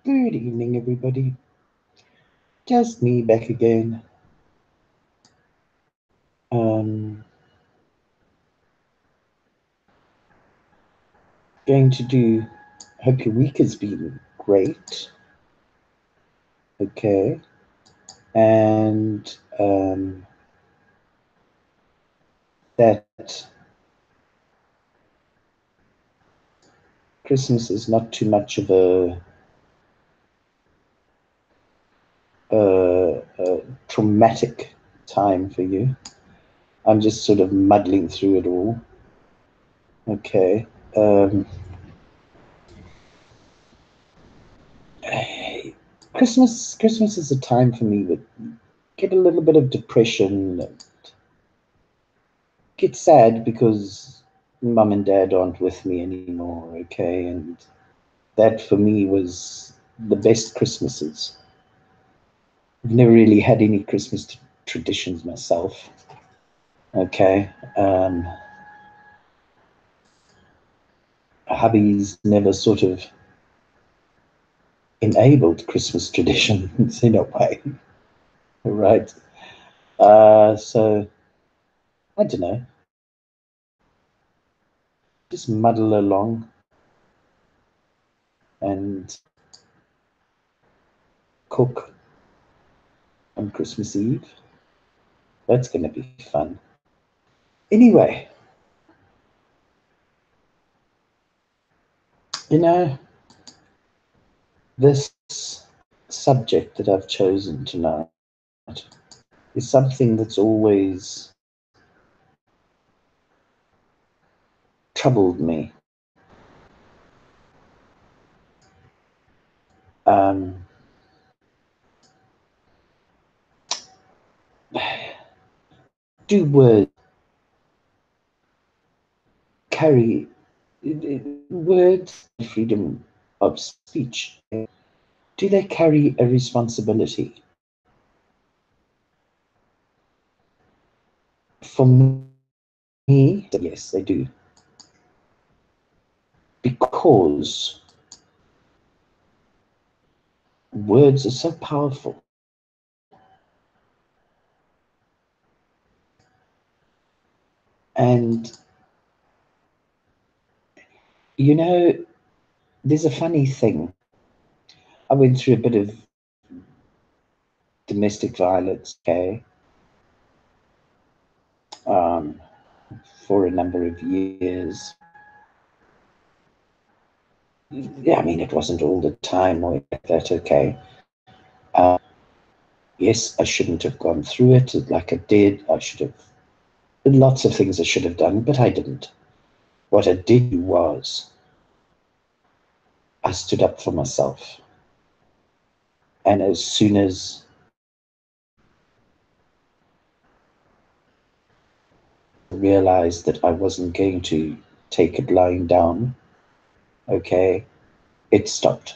Good evening, everybody. Just me back again. Going to do, hope your week has been great. Okay. And that Christmas is not too much of a traumatic time for you. I'm just sort of muddling through it all. Okay. Christmas is a time for me that get a little bit of depression, and get sad because mum and dad aren't with me anymore. Okay, and that for me was the best Christmases. I've never really had any Christmas traditions myself. Okay. Hubby's never sort of enabled Christmas traditions in a way, right? So I don't know, just muddle along and cook on Christmas Eve. That's going to be fun. Anyway, you know, this subject that I've chosen tonight is something that's always troubled me. Um, do words carry words freedom of speech? Do they carry a responsibility? For me, yes, they do. Because words are so powerful. And, you know, there's a funny thing. I went through a bit of domestic violence, okay, for a number of years. Yeah, I mean, it wasn't all the time or that, okay. Yes, I shouldn't have gone through it like I did. I should have, lots of things I should have done, but I didn't. What I did was I stood up for myself. And as soon as I realized that I wasn't going to take it lying down, okay, it stopped.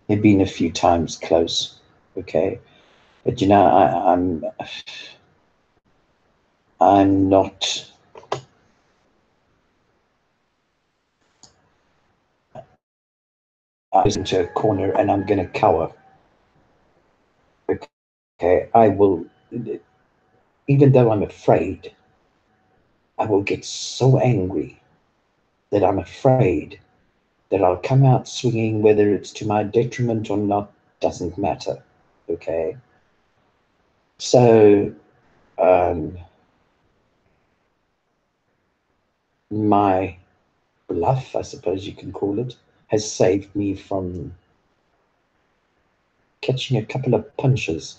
There'd been a few times close, okay, but you know, I'm not. I'm into a corner and I'm going to cower. Okay, I will, even though I'm afraid, I will get so angry that I'm afraid that I'll come out swinging, whether it's to my detriment or not, doesn't matter. Okay. So, my bluff, I suppose you can call it, has saved me from catching a couple of punches.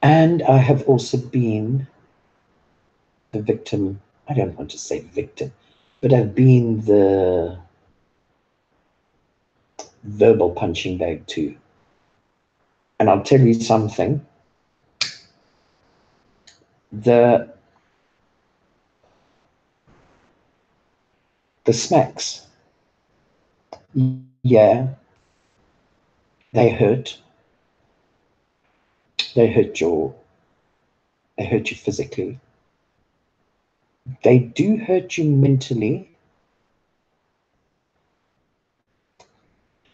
And I have also been the victim. I don't want to say victim, but I've been the verbal punching bag too. And I'll tell you something. The smacks, yeah, they hurt. They hurt they hurt you physically. They do hurt you mentally,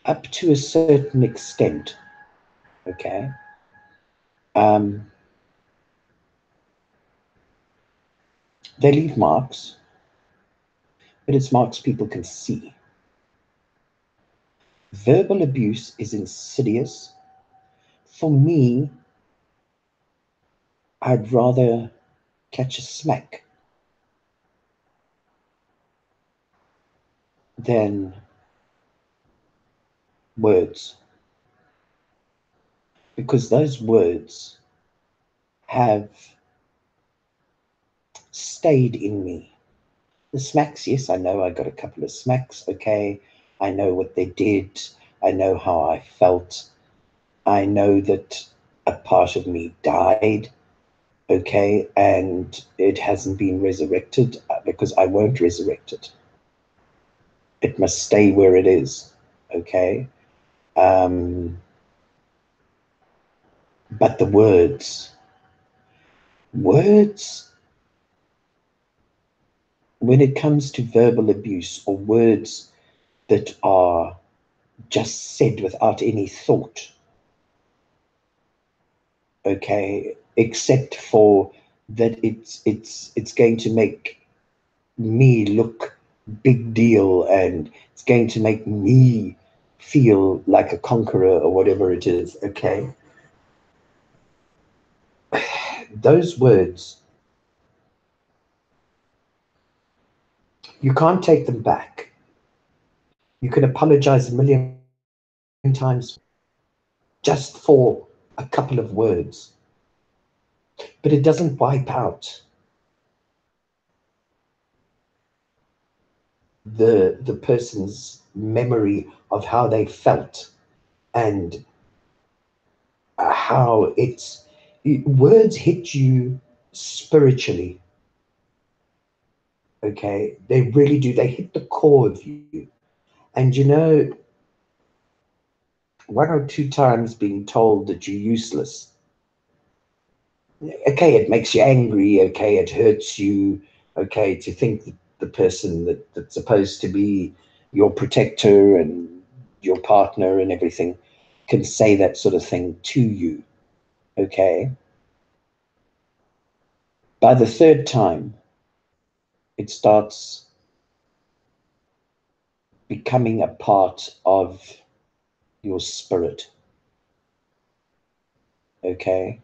up to a certain extent, okay, they leave marks, but it's marks people can see. Verbal abuse is insidious. For me, I'd rather catch a smack than words, because those words have stayed in me. The smacks, yes, I know I got a couple of smacks, okay. I know what they did. I know how I felt. I know that a part of me died, okay, and it hasn't been resurrected because I won't resurrect it. It must stay where it is, okay. But the words, when it comes to verbal abuse or words that are just said without any thought, okay, except for that it's going to make me look big deal and it's going to make me feel like a conqueror or whatever it is, okay. Those words, you can't take them back. You can apologize a million times just for a couple of words, but it doesn't wipe out the person's memory of how they felt and how words hit you spiritually, okay. They really do. They hit the core of you. And you know, one or two times being told that you're useless, okay, it makes you angry, okay, it hurts you, okay, to think that the person that's supposed to be your protector and your partner and everything can say that sort of thing to you, okay. By the third time, it starts becoming a part of your spirit, okay,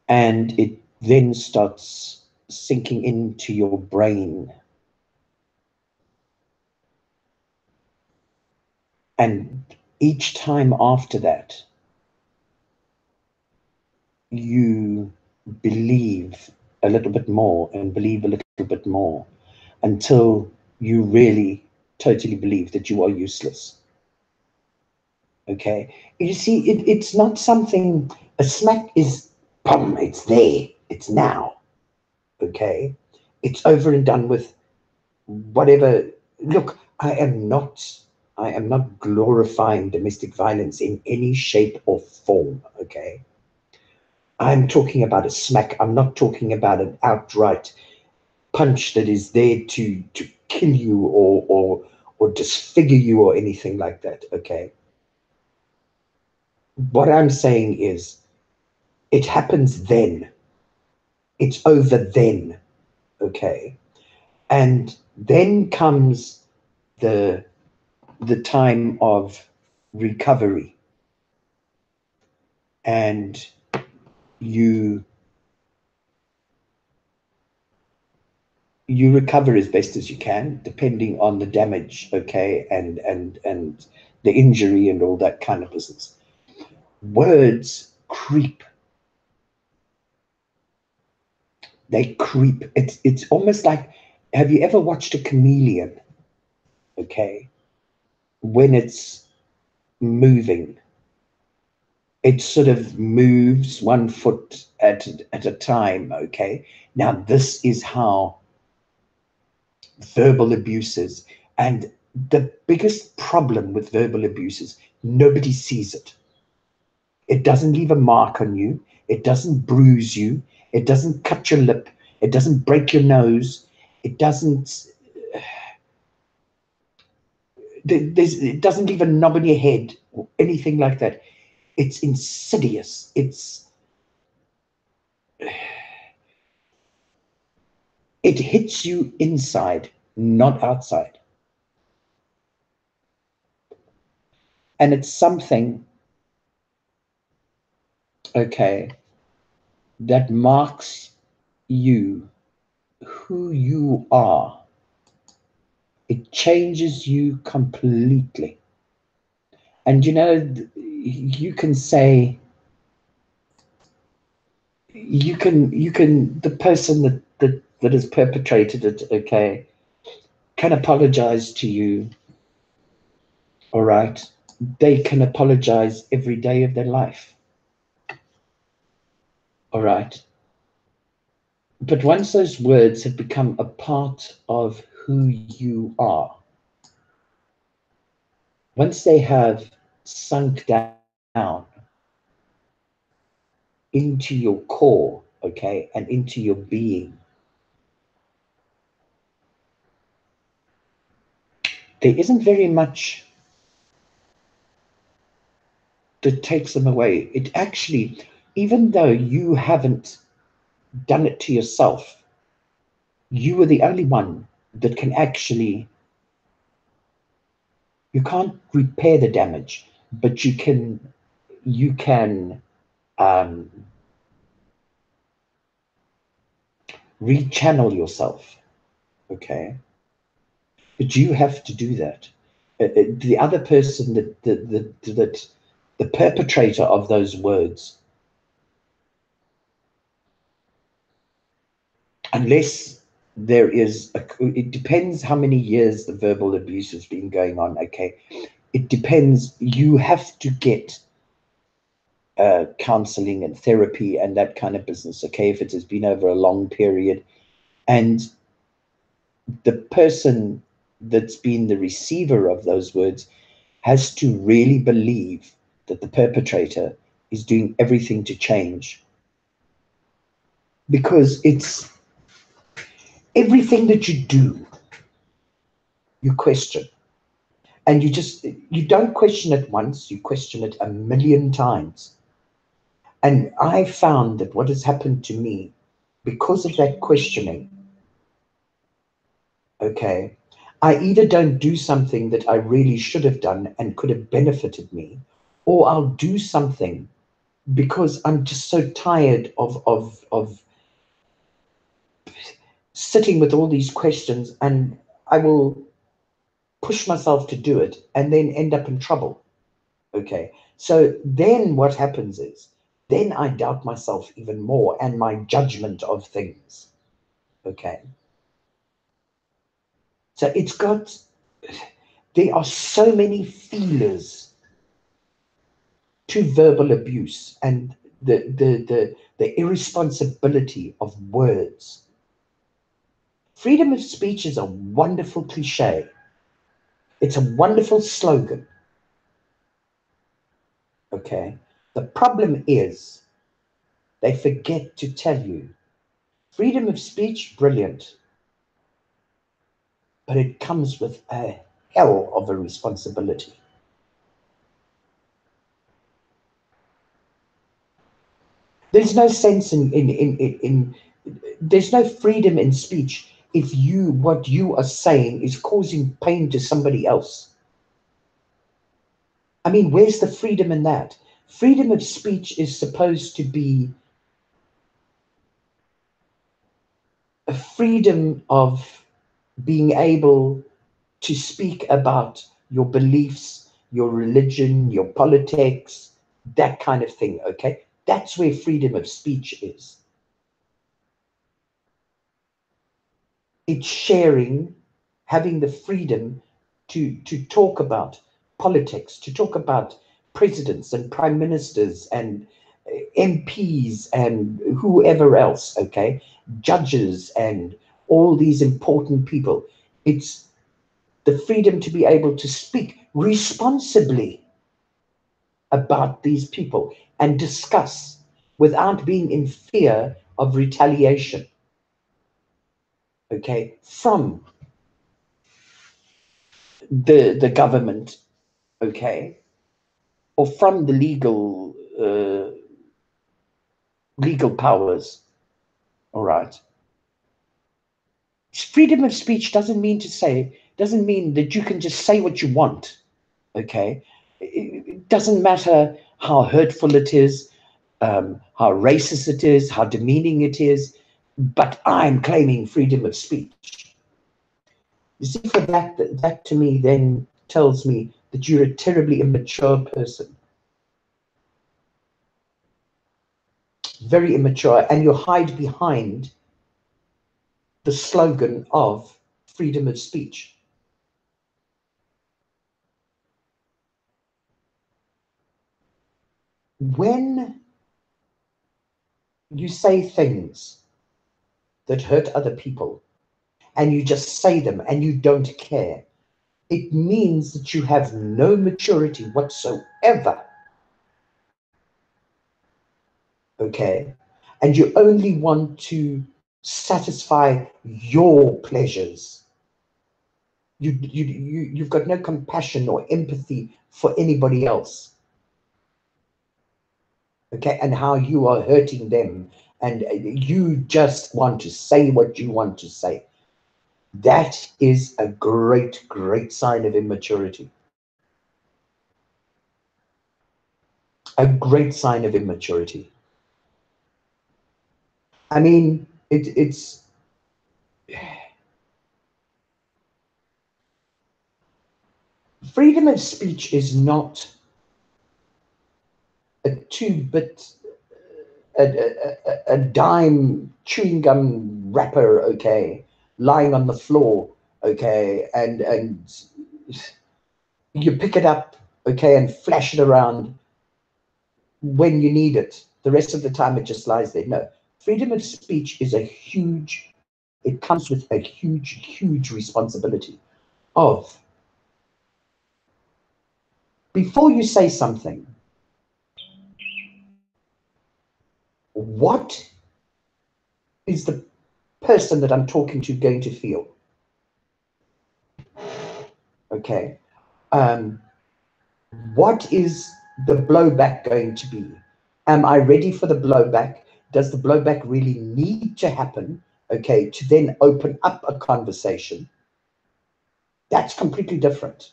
and it then starts sinking into your brain. And each time after that, you believe a little bit more and believe a little bit more until you really totally believe that you are useless. Okay. You see, it's not something, a smack is, boom, it's there, it's now. Okay. It's over and done with. Whatever. Look, I am not glorifying domestic violence in any shape or form. Okay. I'm talking about a smack. I'm not talking about an outright punch that is there to kill you or disfigure you or anything like that. Okay. What I'm saying is it happens then. It's over then. Okay. And then comes the time of recovery, and you you recover as best as you can depending on the damage, okay, and the injury and all that kind of business. Words creep. They creep. It's almost like, have you ever watched a chameleon, okay, when it's moving, it sort of moves one foot at a time, okay. Now this is how verbal abuses, and the biggest problem with verbal abuses, nobody sees it. It doesn't leave a mark on you, it doesn't bruise you, it doesn't cut your lip, it doesn't break your nose, it doesn't it doesn't leave a knob in your head or anything like that. It's insidious. It hits you inside, not outside. And it's something, okay, that marks you, who you are. It changes you completely. And you can say, the person that has perpetrated it, okay, can apologize to you. All right. They can apologize every day of their life. All right. But once those words have become a part of who you are, once they have sunk down into your core, okay, and into your being, there isn't very much that takes them away. It actually, even though you haven't done it to yourself, you are the only one that can actually, you can't repair the damage, but you can rechannel yourself, okay? But you have to do that. The other person, that the perpetrator of those words, unless there is it depends how many years the verbal abuse has been going on, okay? It depends. You have to get counseling and therapy and that kind of business, okay, if it has been over a long period. And the person that's been the receiver of those words has to really believe that the perpetrator is doing everything to change, because it's everything that you do, you question. And you don't question it once, you question it a million times. And I found that what has happened to me, because of that questioning, okay, I either don't do something that I really should have done and could have benefited me, or I'll do something because I'm just so tired of sitting with all these questions, and I will push myself to do it and then end up in trouble. Okay. So then what happens is, then I doubt myself even more and my judgment of things. Okay. So there are so many feelers to verbal abuse and the irresponsibility of words. Freedom of speech is a wonderful cliche. It's a wonderful slogan. Okay. The problem is they forget to tell you freedom of speech, brilliant, but it comes with a hell of a responsibility. There's no sense in there's no freedom in speech if what you are saying is causing pain to somebody else. I mean, where's the freedom in that? Freedom of speech is supposed to be a freedom of being able to speak about your beliefs, your religion, your politics, that kind of thing, okay? That's where freedom of speech is. It's sharing, having the freedom to talk about politics, to talk about presidents and prime ministers and MPs and whoever else, okay? Judges and all these important people. It's the freedom to be able to speak responsibly about these people and discuss without being in fear of retaliation, okay, from the government, okay, or from the legal powers. All right. Freedom of speech doesn't mean that you can just say what you want. Okay. It doesn't matter how hurtful it is, how racist it is, how demeaning it is, but I'm claiming freedom of speech. You see, for that to me then tells me that you're a terribly immature person. Very immature, and you hide behind the slogan of freedom of speech. When you say things that hurt other people, and you just say them and you don't care, it means that you have no maturity whatsoever. Okay? And you only want to satisfy your pleasures. You've got no compassion or empathy for anybody else. Okay? And how you are hurting them. And you just want to say what you want to say. That is a great, great sign of immaturity. A great sign of immaturity. I mean, it's freedom of speech is not a 2-bit, a dime chewing gum wrapper, okay, lying on the floor, okay, and you pick it up, okay, and flash it around when you need it. The rest of the time it just lies there. No, freedom of speech is it comes with a huge, huge responsibility of, before you say something, what is the person that I'm talking to going to feel? Okay. What is the blowback going to be? Am I ready for the blowback? Does the blowback really need to happen? Okay, to then open up a conversation. That's completely different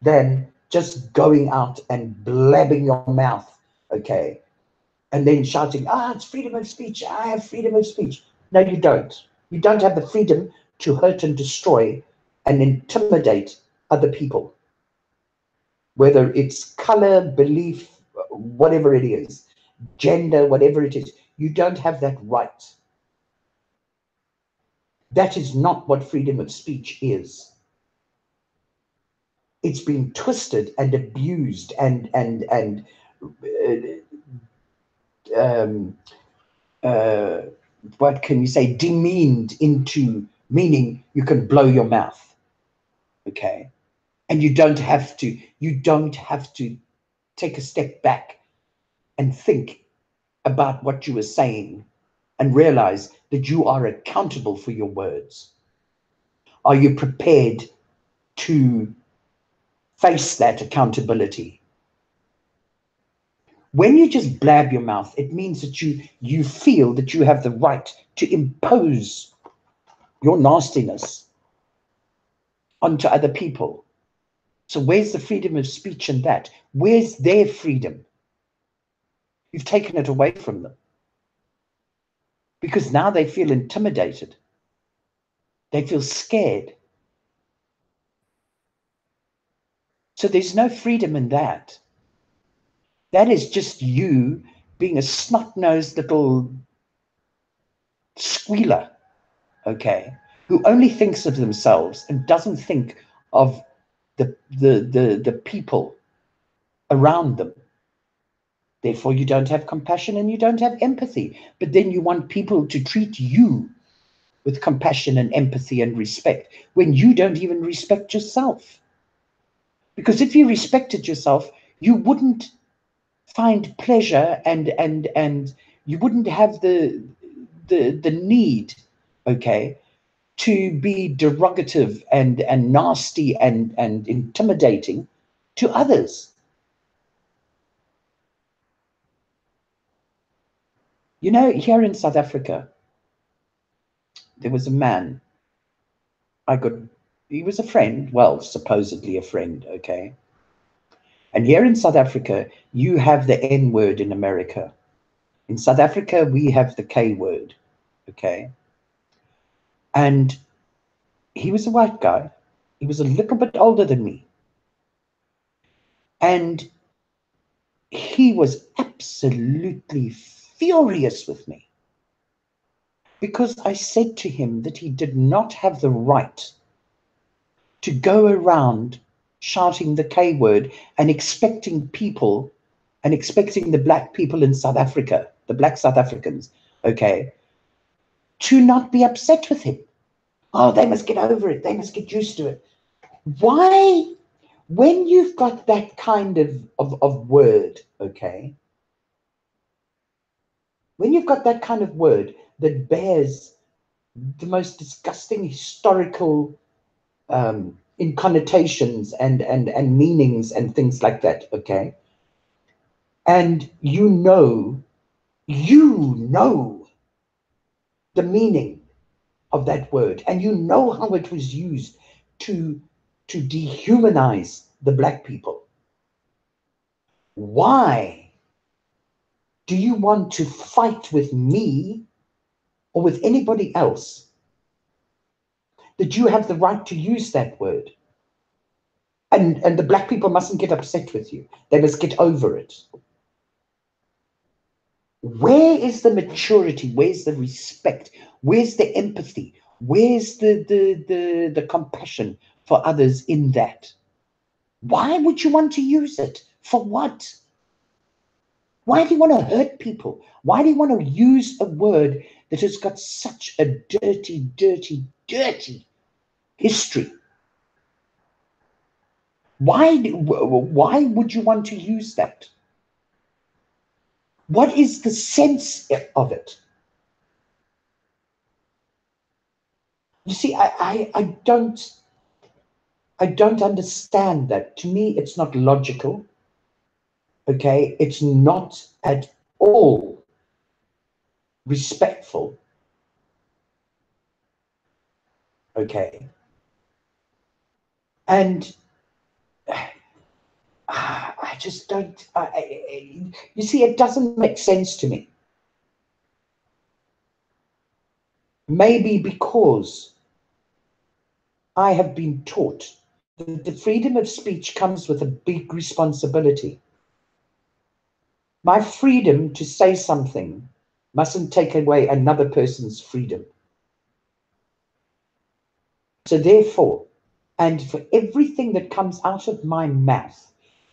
than just going out and blabbing your mouth, okay, and then shouting, it's freedom of speech. I have freedom of speech. No, you don't. You don't have the freedom to hurt and destroy and intimidate other people, whether it's color, belief, whatever it is, gender, whatever it is. You don't have that right. That is not what freedom of speech is. It's been twisted and abused and what can you say, demeaned into meaning you can blow your mouth, okay? And you don't have to take a step back and think about what you were saying and realize that you are accountable for your words. Are you prepared to face that accountability? When you just blab your mouth, it means that you feel that you have the right to impose your nastiness onto other people. So where's the freedom of speech in that? Where's their freedom? You've taken it away from them. Because now they feel intimidated. They feel scared. So there's no freedom in that. That is just you being a snot-nosed little squealer, okay, who only thinks of themselves and doesn't think of the people around them. Therefore, you don't have compassion and you don't have empathy. But then you want people to treat you with compassion and empathy and respect when you don't even respect yourself. Because if you respected yourself, you wouldn't find pleasure and you wouldn't have the need, okay, to be derogative and nasty and intimidating to others. You know, here in South Africa, there was a man, he was a friend, well, supposedly a friend, okay? And here in South Africa, you have the N word in America. In South Africa, we have the K word, okay? And he was a white guy. He was a little bit older than me. And he was absolutely furious with me because I said to him that he did not have the right to go around shouting the K word and expecting people and expecting the black people in South Africa, the black South Africans, okay, to not be upset with him. Oh, they must get over it. They must get used to it. Why, when you've got that kind of word, okay, when you've got that kind of word that bears the most disgusting historical in connotations and meanings and things like that, okay? And you know the meaning of that word, and you know how it was used to dehumanize the black people. Why do you want to fight with me or with anybody else that you have the right to use that word? And the black people mustn't get upset with you. They must get over it. Where is the maturity? Where's the respect? Where's the empathy? Where's the compassion for others in that? Why would you want to use it? For what? Why do you want to hurt people? Why do you want to use a word that has got such a dirty, dirty, dirty history? Why would you want to use that? What is the sense of it? You see, I don't understand that. To me, it's not logical. Okay, it's not at all respectful. Okay, and I just don't. You see, it doesn't make sense to me. Maybe because I have been taught that the freedom of speech comes with a big responsibility. My freedom to say something mustn't take away another person's freedom. So therefore, and for everything that comes out of my mouth,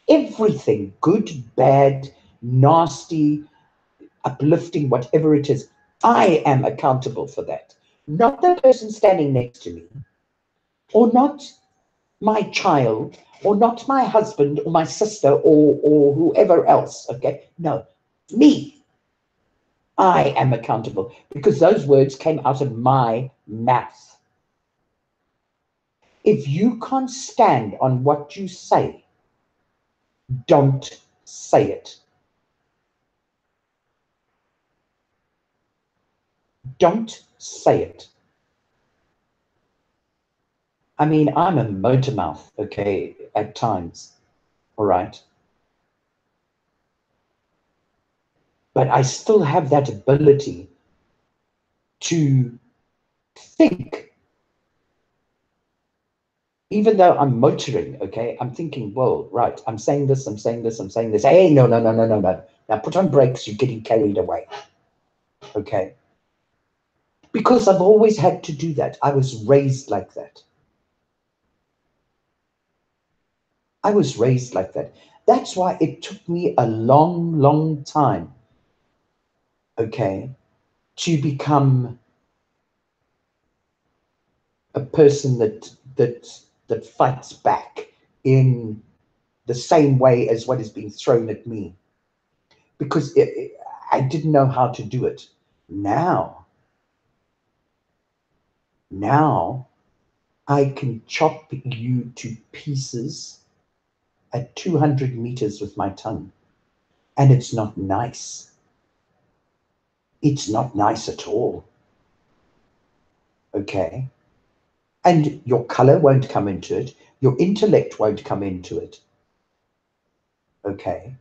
everything, good, bad, nasty, uplifting, whatever it is, I am accountable for that. Not the person standing next to me, or not my child, or not my husband, or my sister, or whoever else, okay? No, me. I am accountable because those words came out of my mouth. If you can't stand on what you say, don't say it. Don't say it. I mean, I'm a motor mouth, okay, at times, all right? But I still have that ability to think. Even though I'm motoring, okay, I'm thinking, well, right, I'm saying this, I'm saying this, I'm saying this. Hey, no. Now put on brakes, you're getting carried away, okay? Because I've always had to do that. I was raised like that. I was raised like that. That's why it took me a long, long time, okay, to become a person that fights back in the same way as what is being thrown at me, because I didn't know how to do it. Now Now I can chop you to pieces at 200 meters with my tongue. And it's not nice. It's not nice at all. Okay? And your color won't come into it. Your intellect won't come into it. Okay?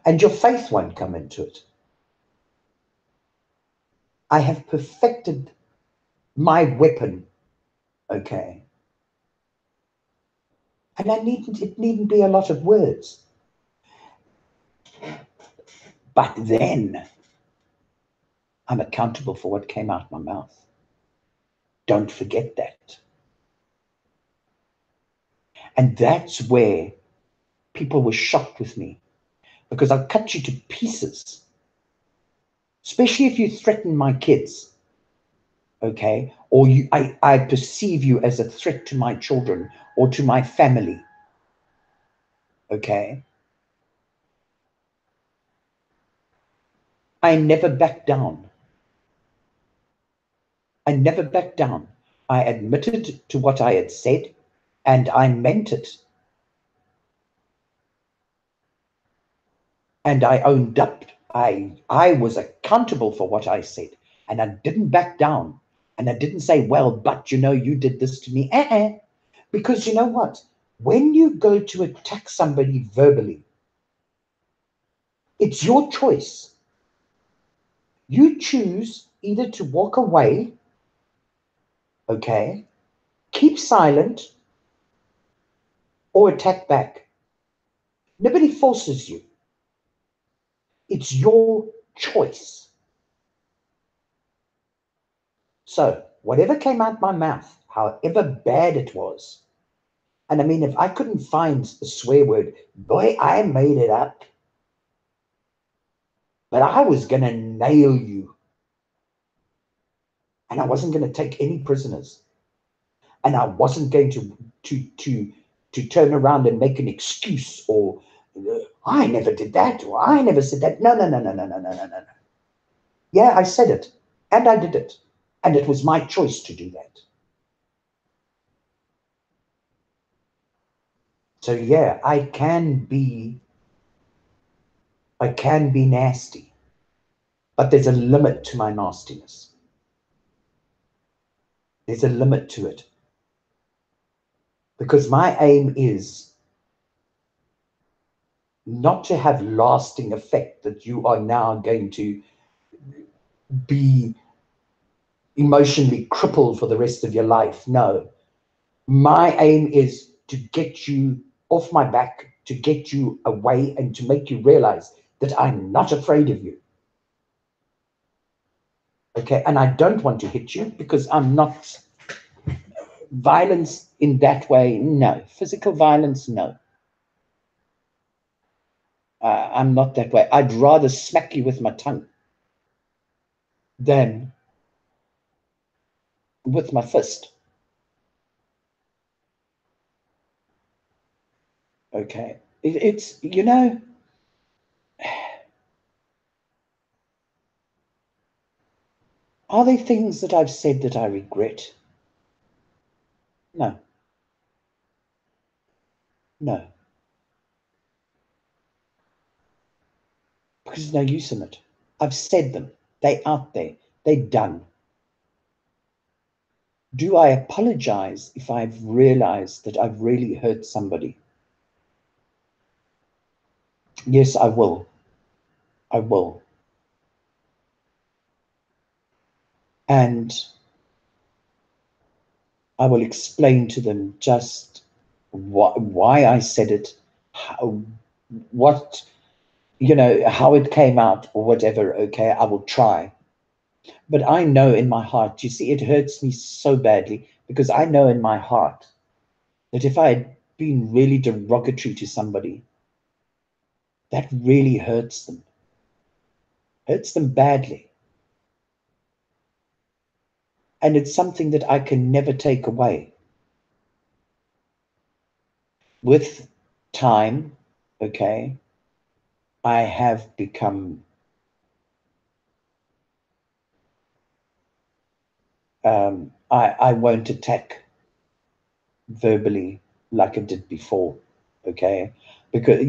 And your faith won't come into it. I have perfected my weapon. Okay? And it needn't be a lot of words. But then I'm accountable for what came out my mouth. Don't forget that. And that's where people were shocked with me, because I'll cut you to pieces, especially if you threaten my kids, okay? Or I perceive you as a threat to my children or to my family, okay? I never backed down. I never backed down. I admitted to what I had said, and I meant it. And I owned up. I was accountable for what I said, and I didn't back down. And I didn't say, well, but you know, you did this to me. Because you know what? When you go to attack somebody verbally, it's your choice. You choose either to walk away, okay, keep silent, or attack back. Nobody forces you. It's your choice. So, whatever came out my mouth, however bad it was, and I mean, if I couldn't find a swear word, boy, I made it up. But I was going to nail you. And I wasn't going to take any prisoners. And I wasn't going to turn around and make an excuse or I never did that or I never said that. No. Yeah, I said it and I did it. And it was my choice to do that. So yeah, I can be nasty, but there's a limit to my nastiness. There's a limit to it. Because my aim is not to have lasting effect that you are now going to be emotionally crippled for the rest of your life. No. My aim is to get you off my back, to get you away, and to make you realize that I'm not afraid of you. Okay, and I don't want to hit you because I'm not violence in that way. No. Physical violence, no. I'm not that way. I'd rather smack you with my tongue than with my fist. Okay. It's, you know, are there things that I've said that I regret? No. No. Because there's no use in it. I've said them. They're out there. They're done. Do I apologize if I've realized that I've really hurt somebody? Yes, I will. I will. And I will explain to them just why I said it, how, what, you know, how it came out or whatever. Okay, I will try. But I know in my heart, you see, it hurts me so badly because I know in my heart that if I had been really derogatory to somebody, that really hurts them badly. And it's something that I can never take away. With time, okay, I have become I won't attack verbally like I did before. Okay, because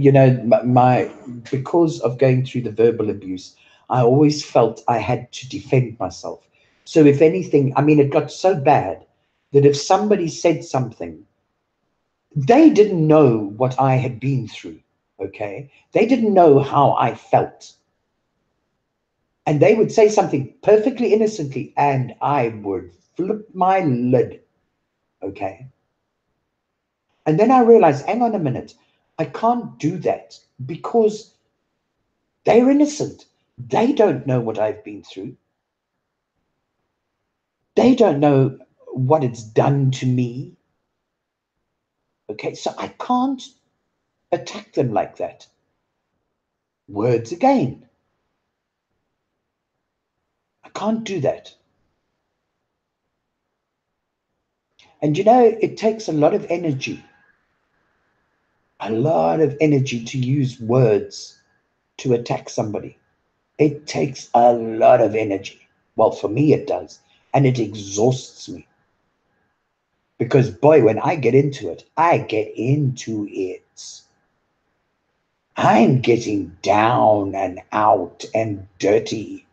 because of going through the verbal abuse, I always felt I had to defend myself. So if anything, I mean, it got so bad that if somebody said something, they didn't know what I had been through. Okay, they didn't know how I felt, and they would say something perfectly innocently, and I would flip my lid. Okay, and then I realized, hang on a minute, I can't do that because they're innocent. They don't know what I've been through. They don't know what it's done to me. Okay, so I can't attack them like that. Words again. I can't do that. And it takes a lot of energy to use words to attack somebody. It takes a lot of energy. Well, for me, it does. And it exhausts me. Because, boy, when I get into it, I get into it. I'm getting down and out and dirty.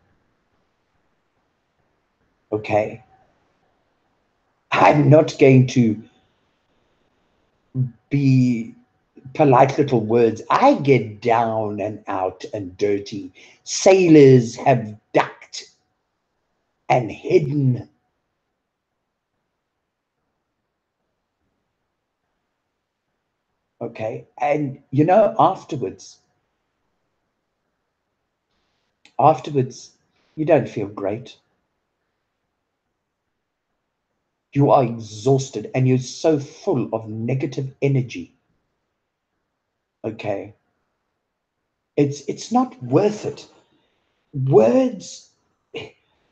Okay? I'm not going to be polite little words. I get down and out and dirty. Sailors have ducked and hidden. Okay? And, afterwards, you don't feel great. You are exhausted and you're so full of negative energy. Okay? It's not worth it. Words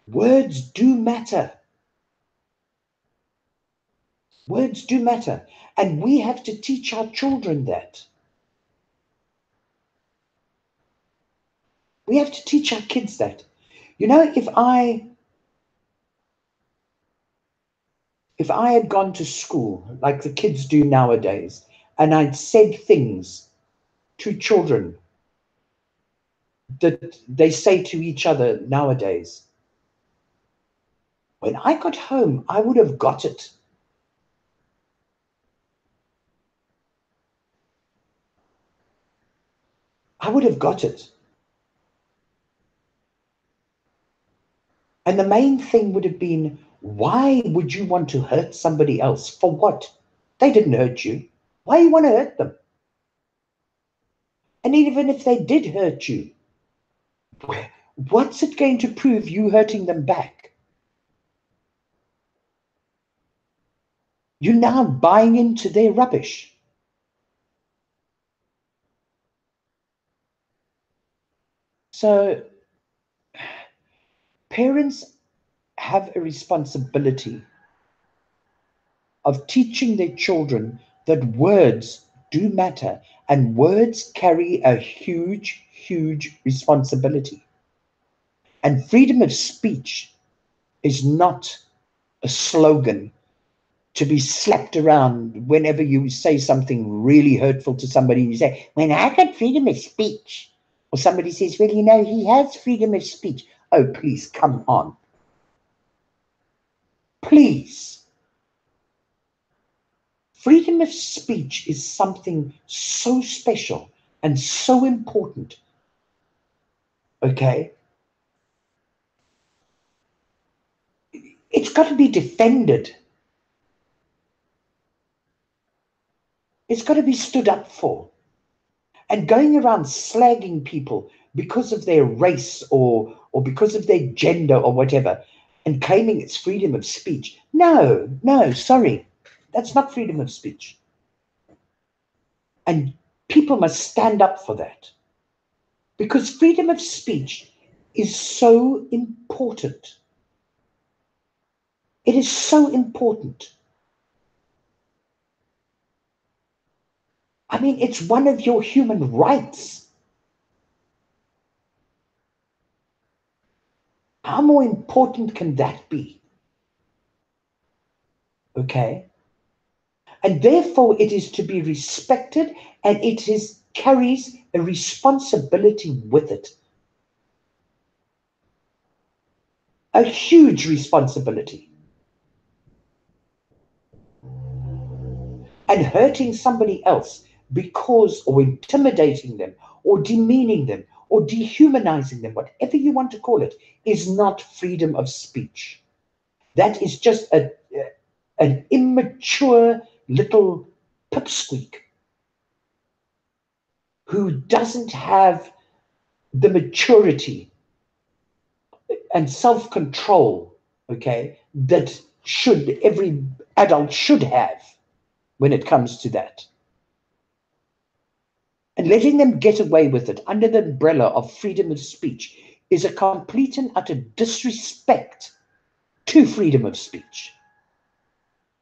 words do matter. Words do matter. And we have to teach our children that. We have to teach our kids that. If I had gone to school like the kids do nowadays, and I'd said things to children that they say to each other nowadays, when I got home, I would have got it. I would have got it. And the main thing would have been, why would you want to hurt somebody else? For what? They didn't hurt you. Why you want to hurt them? And even if they did hurt you, what's it going to prove you hurting them back? You're now buying into their rubbish. So parents have a responsibility of teaching their children that words do matter, and words carry a huge, huge responsibility. And freedom of speech is not a slogan to be slapped around whenever you say something really hurtful to somebody and you say, when I got freedom of speech. Or somebody says, well, he has freedom of speech. Oh, please, come on. Please. Freedom of speech is something so special and so important. Okay? It's got to be defended. It's got to be stood up for. And going around slagging people because of their race or because of their gender or whatever, and claiming it's freedom of speech. No, sorry. That's not freedom of speech. And people must stand up for that. Because freedom of speech is so important. It is so important. I mean, it's one of your human rights. How more important can that be? Okay? And therefore it is to be respected, and it carries a responsibility with it. A huge responsibility. And hurting somebody else because, or intimidating them, or demeaning them, or dehumanizing them, whatever you want to call it, is not freedom of speech. That is just an immature little pipsqueak who doesn't have the maturity and self-control, okay, that every adult should have when it comes to that. And letting them get away with it under the umbrella of freedom of speech is a complete and utter disrespect to freedom of speech.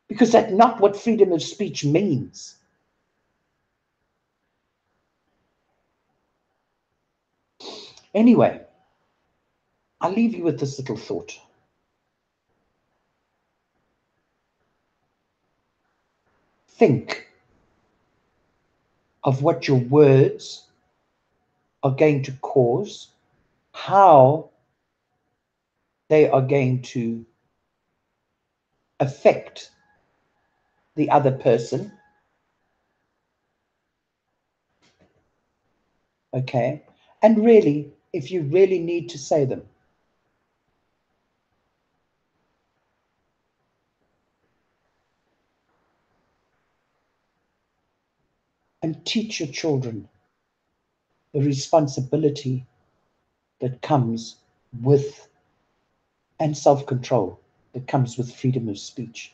Because that's not what freedom of speech means. Anyway, I'll leave you with this little thought. Think of what your words are going to cause, how they are going to affect the other person. Okay? And really, if you really need to say them, and teach your children the responsibility that comes with, and self-control that comes with freedom of speech.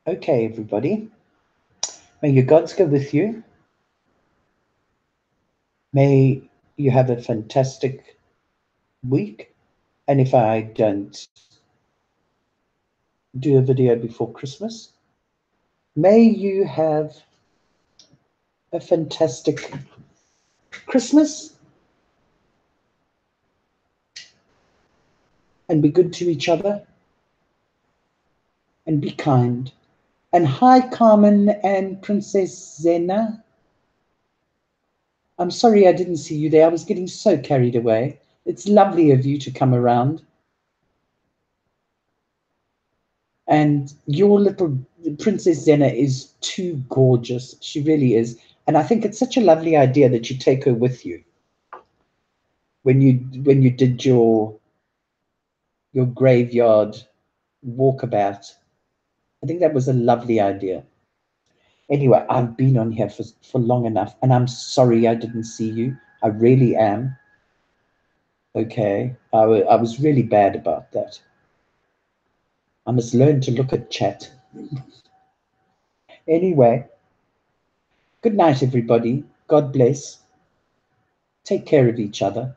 Okay, everybody. May your gods go with you. May you have a fantastic week. And if I don't do a video before Christmas, may you have a fantastic Christmas and be good to each other and be kind. And hi, Carmen and Princess Zena. I'm sorry I didn't see you there. I was getting so carried away. It's lovely of you to come around. And your little Princess Zena is too gorgeous. She really is. And I think it's such a lovely idea that you take her with you when you did your graveyard walkabout. I think that was a lovely idea. Anyway, I've been on here for long enough, and I'm sorry I didn't see you. I really am. Okay, I was really bad about that. I must learn to look at chat. Anyway, good night, everybody. God bless. Take care of each other.